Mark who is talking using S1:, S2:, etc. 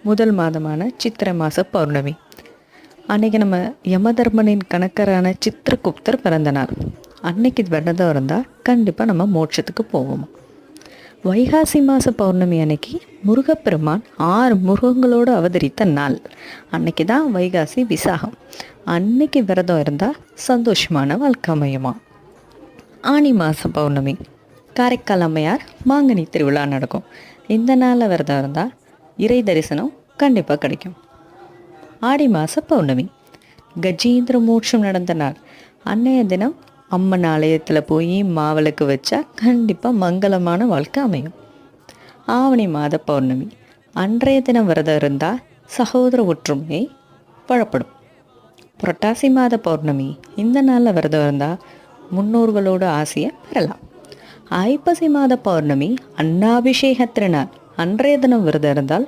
S1: முதல் மாதமான சித்திரை மாத பௌர்ணமி. அன்றைக்கி நம்ம யமதர்மனின் கணக்கரான சித்திரகுப்தர் பிறந்த நாள். அன்னைக்கு விரதம் இருந்தால் கண்டிப்பாக நம்ம மோட்சத்துக்கு போவோம். வைகாசி மாத பௌர்ணமி அன்னைக்கு முருகப்பெருமான் 6 முருகங்களோடு அவதரித்த நாள். அன்னைக்கு தான் வைகாசி விசாகம். அன்னைக்கு விரதம் இருந்தால் சந்தோஷமான வாழ்க்கை அமையுமா. ஆனி மாத பௌர்ணமி, காரைக்கால் அம்மையார் மாங்கனி திருவிழா நடக்கும். இந்த நாளில் விரதம் இருந்தால் இறை தரிசனம் கண்டிப்பாக கிடைக்கும். ஆடி மாத பௌர்ணமி, கஜேந்திர மோட்சம் நடந்த நாள். அன்னைய தினம் அம்மன் ஆலயத்தில் போய் மாவிளக்கு வச்சா கண்டிப்பாக மங்களமான வாழ்க்கை அமையும். ஆவணி மாத பௌர்ணமி, அன்றைய தினம் விரதம் இருந்தால் சகோதர ஒற்றுமை பழப்படும். புரட்டாசி மாத பௌர்ணமி, இந்த நாளில் விரதம் இருந்தால் முன்னோர்களோட ஆசையை பெறலாம். ஐப்பசி மாத பௌர்ணமி, அன்னாபிஷேக திருநாள். அன்றைய தினம் விரதம் இருந்தால்